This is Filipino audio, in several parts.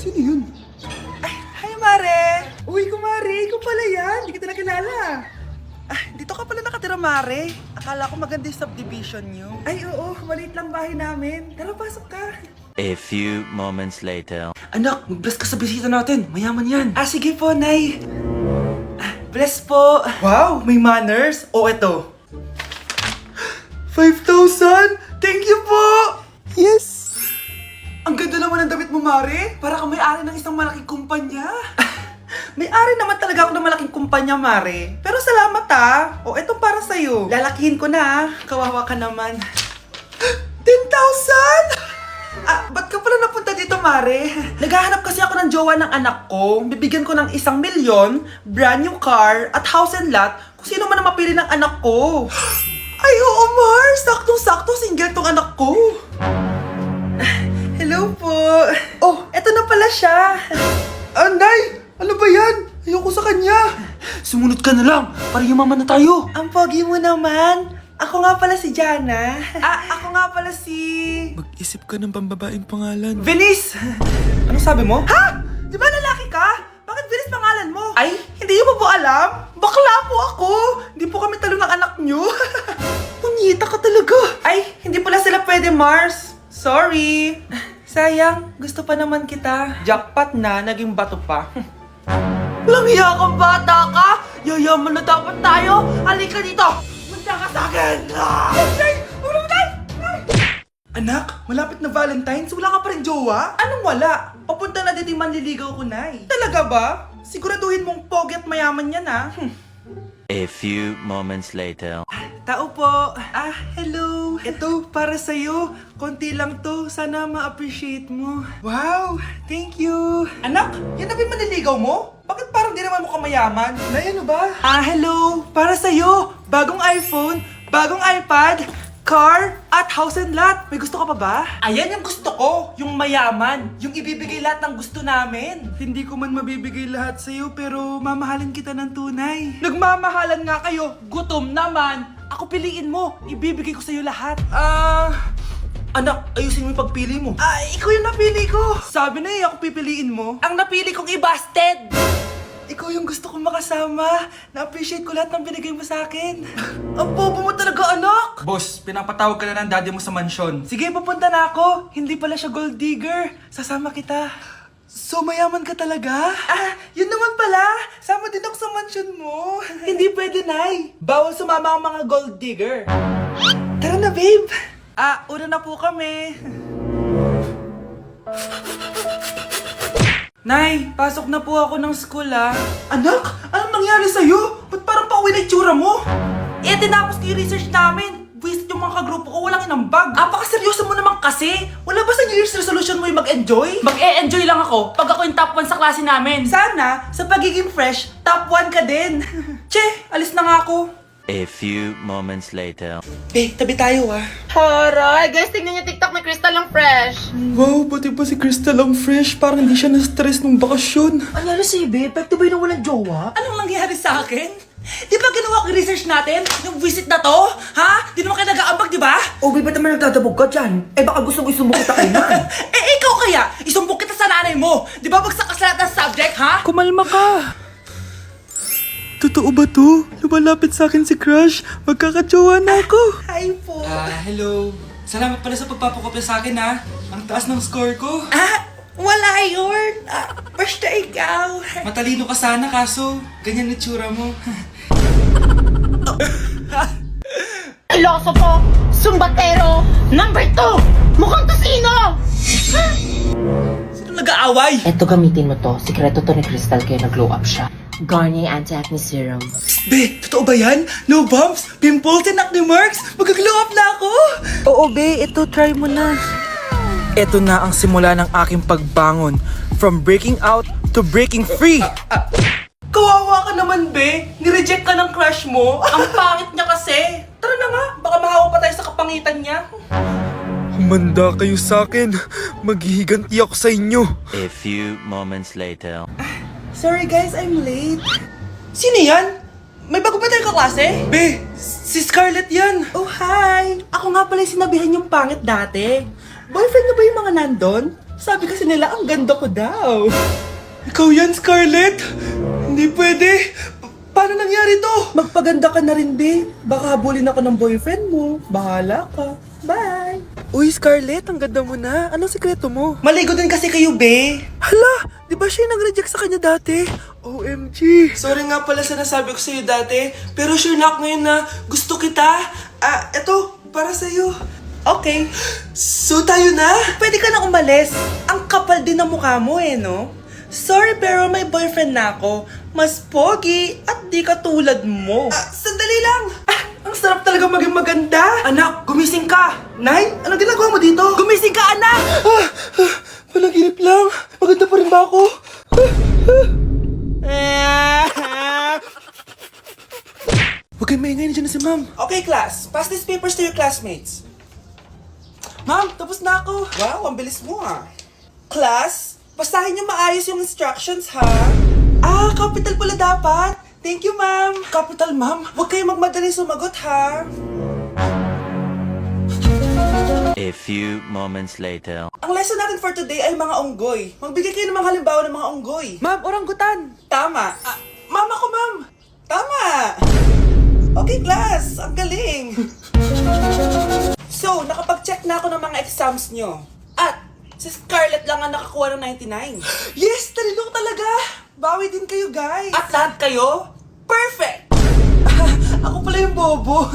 Sino yun? Ay, hi Mare! Uy, kumare, ikaw pala yan. Hindi kita nakilala. Ah, dito ka pala nakatira, Mare. Akala ko maganda yung subdivision nyo. Ay, oo. Maliit lang bahay namin. Tara, pasok ka. A few moments later. Anak, mag-bless ka sa bisita natin. Mayaman yan. Ah, sige po, Nay. Ah, bless po. Wow, may manners. O, eto. 5,000! Thank you po! Yes! Ang ganda naman ng damit mo, Mare. Para kang may-ari ng isang malaking kumpanya. May-ari naman talaga ako ng malaking kumpanya, Mare. Pero salamat O, etong para sa'yo. Lalakihin ko na Kawawa ka naman. 10,000! Ah, ba't ka pala napunta dito, Mare? Naghahanap kasi ako ng jowa ng anak ko. Bibigyan ko ng 1,000,000, brand new car, at house and lot kung sino man ang mapili ng anak ko. Ay, oo, Mar! Saktong-sakto, single tong anak ko. Hello po. Oh, eto na pala siya. Nay! Ano ba yan? Ayoko sa kanya. Sumunod ka na lang para yumaman na tayo. Ang pogi mo naman. Ako nga pala si Jana. Ako nga pala si... Mag-isip ka ng pambabaeng pangalan. Venice! Ano sabi mo? Ha? Di ba lalaki ka? Bakit Venice pangalan mo? Ay, hindi mo po alam? Bakla po ako! Hindi po kami talo ng anak nyo. Punyita ka talaga. Ay, hindi pala sila pwede, Mars. Sorry. Sayang, gusto pa naman kita. Jackpot na, naging bato pa. Walang hiya kang bata ka! Yayaman na dapat tayo! Halika dito! Punta ka sa akin! Ay! Ulo mo tayo! Anak, malapit na Valentine's, wala ka pa rin jowa? Anong wala? Papunta na dito yung manliligaw ko, Nay. Talaga ba? Siguraduhin mong pogi at mayaman yan, ha? A few moments later. Tao po. Hello. Ito, para sa'yo. Konti lang to. Sana ma-appreciate mo. Wow, thank you. Anak, yan na ba yung manliligaw mo? Bakit parang di naman mo kamayaman? Nay, ano ba? Hello. Para sa'yo. Bagong iPhone, bagong iPad, car, at house and lot. May gusto ka pa ba? Ayan yung gusto ko. Yung mayaman. Yung ibibigay lahat ng gusto namin. Hindi ko man mabibigay lahat sa'yo, pero mamahalin kita ng tunay. Nagmamahalan nga kayo. Gutom naman. Ako piliin mo. Ibibigay ko sa'yo lahat. Anak, ayusin mo yung pagpili mo. Ikaw yung napili ko. Sabi na ako pipiliin mo. Ang napili kong i-busted. Ikaw yung gusto kong makasama. Na-appreciate ko lahat ng binigay mo sa akin. Ang bobo mo talaga, anak! Boss, pinapatawag ka na ng daddy mo sa mansyon. Sige, papunta na ako. Hindi pala siya gold digger. Sasama kita. So, mayaman ka talaga? Yun naman pala. Sama din ako sa mansyon mo. Hindi pwede, Nay. Bawal sumama ang mga gold digger. Tara na, babe. Una na po kami. Nay, pasok na po ako ng school, Anak, anong nangyari sa'yo? Ba't parang pauwi na itsura mo? Tinapos ko yung research namin. Buwisit yung mga kagrupo ko, walang inambag. Apakaseryoso mo naman kasi. Wala ba sa New Year's resolution mo yung mag-enjoy? Mag-e-enjoy lang ako pag ako yung top 1 sa klase namin. Sana, sa pagiging fresh, top 1 ka din. Che, alis na nga ako. A few moments later. Tabi tayo, Haray! Guys, tingnan niyo TikTok ni Crystal ang fresh. Wow, pati ba si Crystal ang fresh? Parang hindi siya na-stress nung bakasyon. Anyari si Babe? Epekto ba yun na walang jowa? Anong nangyari sa akin? Di ba ginawa ko yung research natin? Yung visit na to? Ha? Di naman kayo nag-aambag, di ba? Ba't naman nagdadabog ka dyan? Baka gusto mo isumbong kita kay man. Ikaw kaya? Isumbong kita sa nanay mo. Di ba bagsak ka sa lahat ng subject, ha? Kumalma ka! Totoo ba to? Lumalapit sa akin si Crush. Magkakajowa na ako. Hi po. Hello. Salamat pala sa pagpapakopya sa akin, ha. Ang taas ng score ko. Wala yun. Basta ikaw. Matalino ka sana, kaso ganyan na tsura mo. Pilosopo, sumbatero, number 2, mukhang tosino! Sino nag-aaway? Eto, gamitin mo to. Sikreto to ni Crystal kaya nag-glow up siya. Garnier Anti-Acne Serum. Be, totoo ba yan? No bumps, pimples, and acne marks? Mag-glow up na ako! Oo, be. Ito, try mo na. Ito na ang simula ng aking pagbangon. From breaking out to breaking free. Kawawa ka naman, be. Nireject ka ng crush mo. Ang pangit niya kasi. Tara na nga, baka mahawa pa tayo sa kapangitan niya. Humanda kayo sa akin. Maghihiganti ako sa inyo. A few moments later. Sorry guys, I'm late. Sino yan? May bago ba tayong kaklase? Be, si Scarlett yan. Oh, hi. Ako nga pala yung sinabihan yung pangit dati. Boyfriend niyo ba yung mga nandun? Sabi kasi nila, ang ganda ko daw. Ikaw yan, Scarlett? Hindi pwede. Paano nangyari to? Magpaganda ka na rin, be. Baka habulin ako ng boyfriend mo. Bahala ka. Bye. Uy, Scarlett, ang ganda mo na. Anong sikreto mo? Maligo din kasi kayo, be. Hala, di ba siya yung nag-reject sa kanya dati? OMG. Sorry nga pala sa nasabi ko sa'yo dati, pero sure na ako ngayon na gusto kita. Eto, para sa'yo. Okay. So tayo na? Pwede ka na umalis. Ang kapal din ng mukha mo no? Sorry pero may boyfriend na ako. Mas pogi at di katulad mo. Sandali lang. Ang sarap talaga maging maganda. Anak, gumising ka. Nay, anong ginagawa mo dito? Gumising ka, anak! Panaginip lang. Maganda pa rin ba ako? Huwag kayong maingay, nandiyan na si ma'am. Okay, class. Pass these papers to your classmates. Ma'am, tapos na ako. Wow, ang bilis mo Class, basahin niyo maayos yung instructions ha. Capital pala dapat. Thank you, ma'am. Capital, ma'am. Huwag kayong magmadali sumagot ha. A few moments later. Ang lesson natin for today ay mga unggoy. Magbigay kayo ng mga halimbawa ng mga unggoy. Ma'am, oranggutan. Tama. Ma'am ako, ma'am. Tama. Okay, class. Ang galing. So, nakapag-check na ako ng mga exams nyo. At, si Scarlett lang ang nakakuha ng 99. Yes! Talino ko talaga! Bawi din kayo, guys. At lahat kayo? Perfect! Ako pala yung bobo.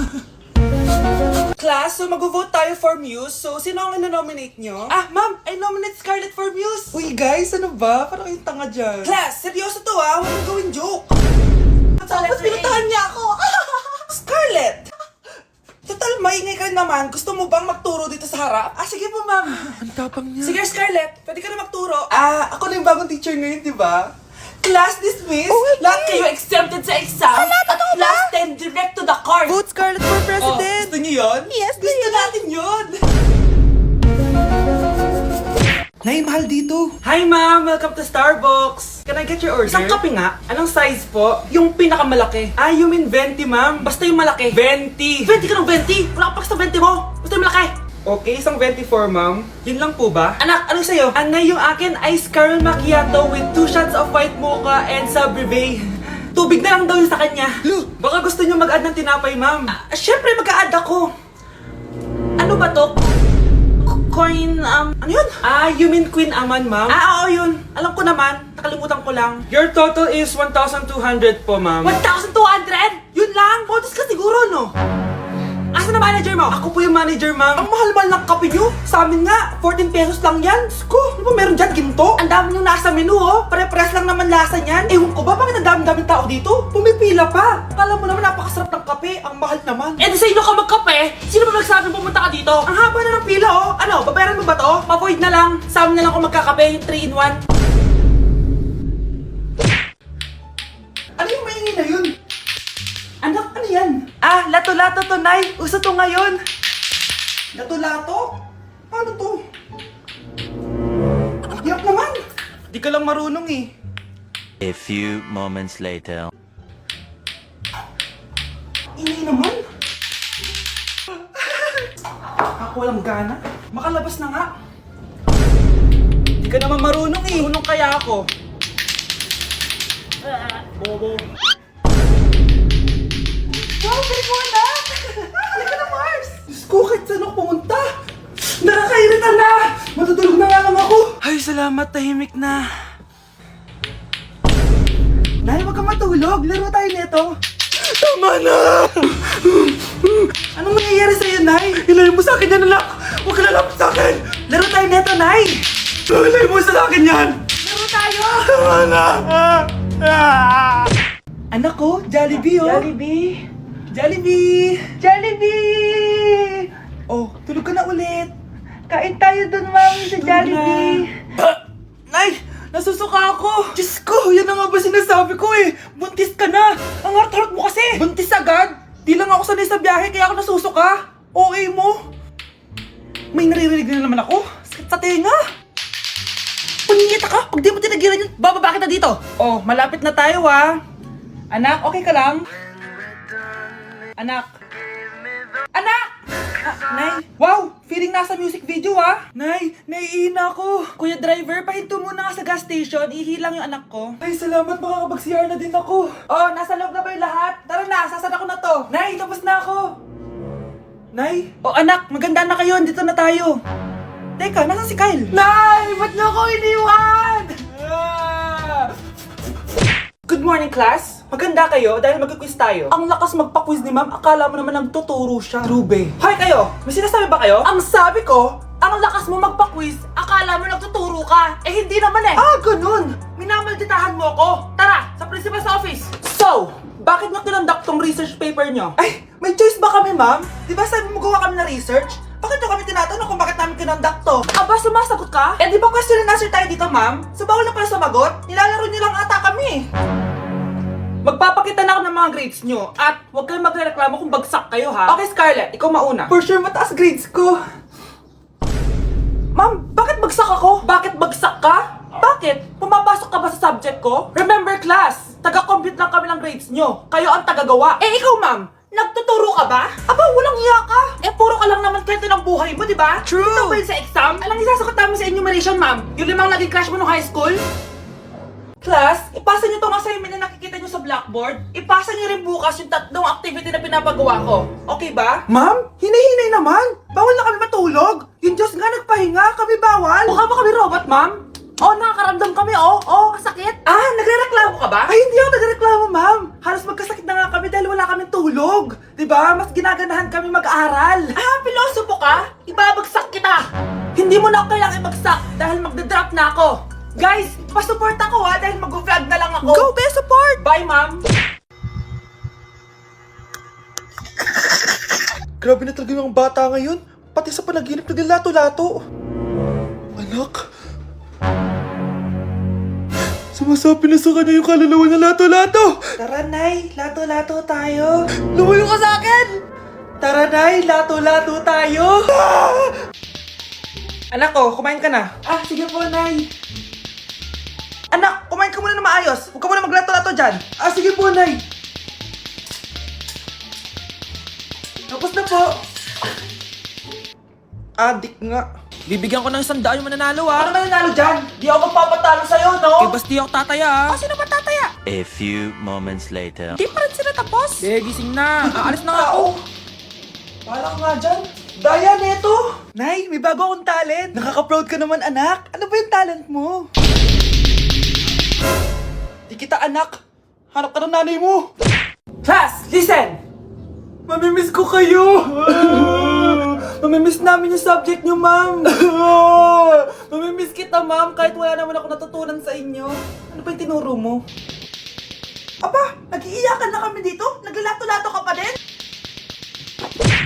Class, so mag-vote tayo for Muse. So, sino ang ino-nominate nyo? Ma'am, I nominate Scarlett for Muse. Uy, guys, ano ba? Parang kayong tanga dyan. Class, seryoso to Huwag mong gawin joke. Tapos pinuntahan niya ako. Scarlett! Total, maingay ka rin naman. Gusto mo bang magturo dito sa harap? Sige po, ma'am. Ang tapang niya. Sige, Scarlett. Pwede ka na magturo. Ako na yung bagong teacher ngayon, di ba? Class dismissed. Lahat kayo exempted sa exam. At last 10 direct to the court. Vote Scarlett for president. Gusto niyo yun? Yes, gusto natin yun. Nay, mahal dito. Hi, ma'am. Welcome to Starbucks. Can I get your order? Isang kape nga. Anong size po? Yung pinakamalaki. You mean 20, ma'am? Basta yung malaki. 20. 20 ka ng 20? Wala ka pa sa 20 mo. Basta yung malaki. Okay, isang 24, ma'am. Yun lang po ba? Anak, anong sa'yo? Anay, yung akin, ice caramel macchiato with 2 shots of white mocha and Sabrivay. Tubig na lang daw yun sa kanya. Baka gusto niyo mag-add ng tinapay, ma'am. Syempre, mag-a-add ako. Ano ba to? Coin, ano yun? You mean Queen Aman, ma'am? Oo, yun. Alam ko naman. Nakalimutan ko lang. Your total is 1,200 po, ma'am. 1,200? Yun lang? Bonus ka siguro, no? Asa na manager mo? Ako po yung manager, ma'am. Ang mahal-mahal ng kape nyo. Sa amin nga, 14 pesos lang yan. Sko, ano ba meron dyan? Ginto? Ang dami nyo nasa menu, Pare-pares lang naman lasa niyan. Ewan ko ba, bakit ang dami-daming tao dito? Pumipila pa. Akala mo naman napakasarap ng kape. Ang mahal naman. Di sa inyo ka magkape? Sino ba nagsabi pumunta ka dito? Ang haba na ng pila, Ano, babayaran mo ba to? Ma-void na lang. Sa amin na lang kung magkakape, yung 3-in-1. Ano yung maingay na yun? Anak, ano yan? Lato-lato to, Nay. Uso to ngayon. Lato-lato? Ano to? Ang hirap naman. Di ka lang marunong A few moments later. Ingay naman. Ako walang gana. Makalabas na nga. Di ka naman marunong Marunong kaya ako. Bobo. Wow, galing mo anak! Halika na, Mars! Diyos ko, kahit saan ako pumunta! Nakakairita na! Matutulog na nga lang ako! Ay, salamat, tahimik na. Nay, wag kang matulog. Laro tayo nito. Tama na! Anong mangyayari sa'yo, Nay? Ilayo mo sa akin yan, anak! Huwag ka lalapit sa akin! Laro tayo nito, Nay! Ilayo mo sa akin yan! Laro tayo! Tama na! Anak ko, Jollibee, Jollibee! Jollibee! Jollibee! Oh, tulog ka na ulit. Kain tayo dun, mami, sa Jollibee. Nay! Nasusuka ako! Diyos ko, yan na nga ba sinasabi ko Buntis ka na! Ang harot-harot mo kasi! Buntis agad? Di lang ako sanay sa biyahe kaya ako nasusuka. Okay mo? May naririnig na naman ako. Sakit sa tenga. Paningita ka! Pag di mo tinagilan yun, bababa kita dito. Oh, malapit na tayo Anak, okay ka lang? Anak! Anak! Nay, wow! Feeling nasa music video ah! Nay, naiina ako! Kuya driver, pahinto muna nga sa gas station, ihilang yung anak ko. Ay, salamat, makakapag-CR na din ako. Oh, nasa loob na ba yung lahat? Tara na, sasada ko na to. Nay, tapos na ako. Nay? Oh anak, maganda na kayo, dito na tayo. Teka, nasa si Kyle? Nay, ba't niyo ako iniwan? Good morning, class. Maganda kayo dahil mag-quiz tayo. Ang lakas magpa-quiz ni ma'am, akala mo naman nagtuturo siya. Trube. Hoy kayo, may sinasabi ba kayo? Ang sabi ko, ang lakas mo magpa-quiz, akala mo nagtuturo ka. Eh hindi naman eh. Ah, ganun. Minamalditahan mo ako. Tara, sa principal's office. So, bakit nyo tinandak tong research paper nyo? Ay, may choice ba kami ma'am? Di ba sabi mo gawa kami na research? Bakit nyo kami tinatanong kung bakit namin kinonduct to? Aba, sumasagot ka? Eh di ba question and answer tayo dito ma'am? So bawal na pala sumagot? Nilalaro nyo lang ata kami. Magpapakita na ako ng mga grades nyo at huwag kayong magreklamo kung bagsak kayo ha. Okay Scarlett, ikaw mauna. For sure mataas grades ko. Ma'am, bakit bagsak ako? Bakit bagsak ka? Bakit? Pumapasok ka ba sa subject ko? Remember class, taga-compute lang kami ng grades nyo. Kayo ang tagagawa. Eh ikaw ma'am, nagtuturo ka ba? Aba, walang iya ka. Eh, puro ka lang naman kwento ng buhay mo, di ba? True. Ito ba yun sa exam? Alang isasagot namin sa enumeration, ma'am. Yung 5 naging crush mo nung high school? Class, ipasa nyo tong assignment na nakikita nyo sa blackboard. Ipasa nyo rin bukas yung 3 activity na pinapagawa ko. Okay ba? Ma'am, hinay-hinay naman. Bawal na kami matulog. Yung Diyos nga nagpahinga, kami bawal. Mukha ba kami robot, ma'am? Oh, nakakaramdam kami, oh. Oh, kasakit. Ah, nagre-reklamo ka ba? Ay, hindi ako nagre-reklamo, ma'am. Halos magkasakit na nga kami dahil wala kaming tulog. Diba? Mas ginaganahan kami mag-aral. Ah, pilosopo ka? Ibabagsak kita. Hindi mo na ako kailangang ibagsak dahil magda-drop na ako. Guys, pa-support ako ha dahil mag-vlog na lang ako. Go, be support! Bye, ma'am. Grabe na talaga yung mga bata ngayon. Pati sa panaginip naglato-lato. Anak. Sumasabi na sa kanya yung kaluluwa na lato-lato. Tara, Nay. Lato-lato tayo. Lumayo ka sa akin! Tara, Nay. Lato-lato tayo. Anak ko, kumain ka na. Ah, sige po, Nay. Anak, kumain ka muna na maayos. Huwag ka muna maglato-lato dyan. Ah, sige po, Nay. Tapos na po. Adik nga. Bibigyan ko ng 100 yung mananalo Ano mananalo dyan? Di ako magpapatalo sa'yo, no? Eh, basta di ako tataya Ah, sino ba tataya? A few moments later. Di pa rin sila tapos. Eh, gising na. Aalis na nga ako. Wala ka nga dyan. Daya neto. Nay, may bago akong talent. Nakaka-proud ka naman, anak. Ano ba yung talent mo? Di kita anak. Hanap ka ng nanay mo. Class, listen! Mamimiss ko kayo! Mamimiss namin yung subject nyo, ma'am! Mamimiss kita, ma'am, kahit wala naman ako natutunan sa inyo. Ano ba yung tinuro mo? Aba, nag-iiyakan na kami dito? Naglalato-lato ka pa din?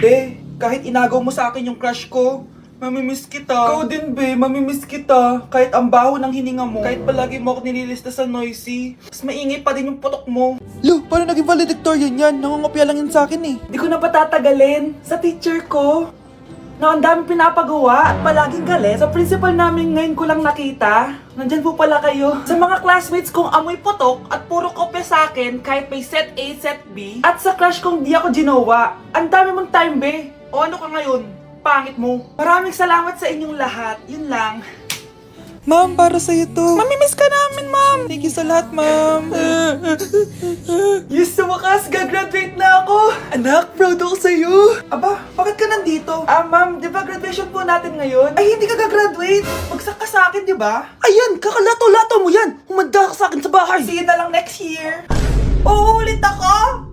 Be, kahit inagaw mo sa akin yung crush ko, mamimiss kita. Ikaw din, be, mamimiss kita. Kahit ang baho ng hininga mo, kahit palagi mo ako nililista sa noisy, mas maingay pa din yung putok mo. Lu, paano naging valedictorian yan? Nangungopia lang yun sa akin eh. Di ko na patatagalin sa teacher ko na ang dami pinapagawa at palaging galit. Sa principal namin ngayon ko lang nakita. Nandyan po pala kayo. Sa mga classmates kong amoy putok at puro kopya sa akin kahit may set A, set B. At sa crush kong di ako ginawa. Ang dami mong time, be. O ano ka ngayon? Pangit mo. Maraming salamat sa inyong lahat. Yun lang. Ma'am, para sa'yo to. Mamimiss ka namin, ma'am. Thank you sa lahat, ma'am. Yes, sa wakas, gagraduate na ako! Anak, proud ako sa'yo! Aba, bakit ka nandito? Ah, ma'am, di ba graduation po natin ngayon? Ay, hindi ka gagraduate! Magsak ka sa akin, di ba? Ayan, kakalato-lato mo yan! Humanda ka sa akin sa bahay! See you na lang next year! Uulit ako!